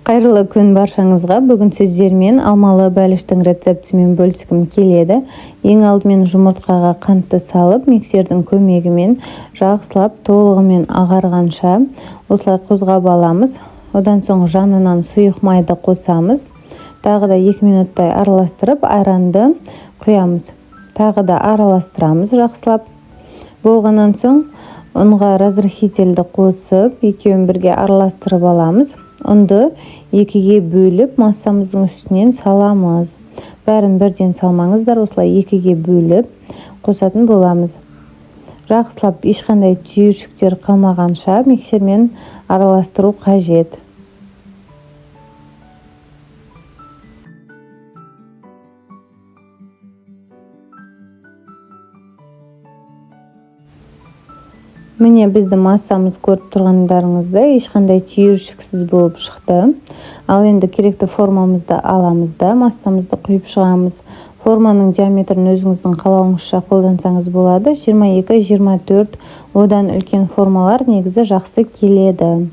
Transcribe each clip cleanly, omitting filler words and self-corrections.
Қайырлы күн баршаңызға. Бүгін сіздермен алмалы бәліштің рецептісімен бөліскім келеді. Ең алдымен жұмыртқаға қантты салып, миксердің көмегімен жақсылап толығымен ағарғанша осылай қозғап аламыз. Одан соң жанынан сұйық майды қосамыз. Тағы да 2 минуттай араластырып, айранды құямыз. Тағы да араластырамыз жақсылап. Болғаннан соң ұнға разрыхительді қосып, екеуін бірге араластырып аламыз. Ұнды 2-ге бөліп массамыздың үстінен саламыз. Бәрін бірден салмаңыздар, осылай 2-ге бөліп қосатын боламыз. Жақсылап ешқандай түйіршіктер қалмағанша миксермен араластыру қажет. Міне бізді массамыз көріп тұрғандарыңызда ешқандай түйіршіксіз болып шықты. Ал енді керекті формамызды аламыз да массамызды құйып шығамыз. Форманың диаметрін өзіңіздің қалауыңызша қолдансаңыз болады. 22-24 одан үлкен формалар негізі жақсы келеді.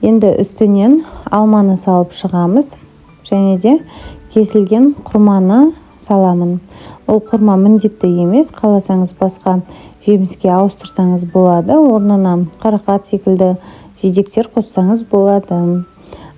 Енді үстінен алманы салып шығамыз. Және де кесілген құрманы саламын. Ол құрма міндетті емес, қаласаңыз басқа жеміске ауыстырсаңыз болады. Орнына қарақат секілді жидектер қоссаңыз болады.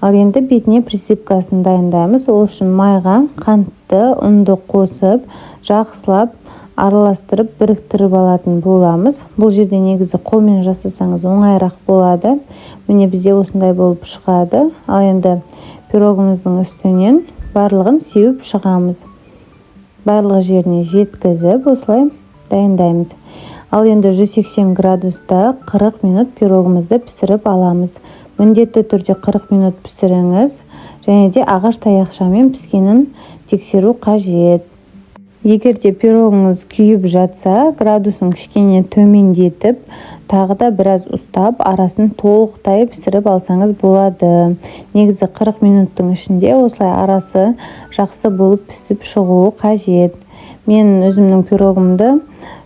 Ал енді бетіне присыпкасын дайындаймыз. Ол үшін майға қантты ұнды қосып, жақсылап араластырып, біріктіріп алатын боламыз. Бұл жерде негізі қолмен жасасаңыз оңайырақ болады. Міне бізде осындай болып шығады. Ал енді пирогымыздың үстінен барлығын сеуіп шығамыз. Барлық жеріне жеткізіп, осылай дайындаймыз. Ал енді 180 градуста 40 минут пирогымызды пісіріп аламыз. Міндетті түрде 40 минут пісіріңіз, және де ағаш таяқшамен піскенін тексеру қажет. Егер де пирогыңыз күйіп жатса, градусын кішкене төмендетіп, тағы да біраз ұстап, арасын толықтай пісіріп алсаңыз болады. Негізі 40 минуттың ішінде осылай арасы жақсы болып пісіп шығуы қажет. Мен өзімнің пирогымды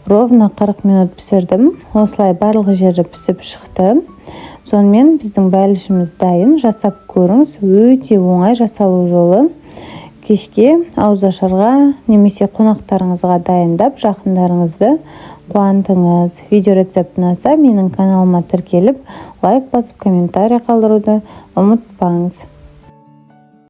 ровно 40 минут пісірдім. Осылай барлық жері пісіп шықты. Сонымен біздің бәлішіміз дайын. Жасап көріңіз, өте оңай жасалу жолы. Кешке ауызашарға немесе қонақтарыңызға дайындап, жақындарыңызды қуантыңыз. Видео рецепт ұнаса, менің каналыма тіркеліп, лайк басып, комментарий қалдыруды ұмытпаңыз.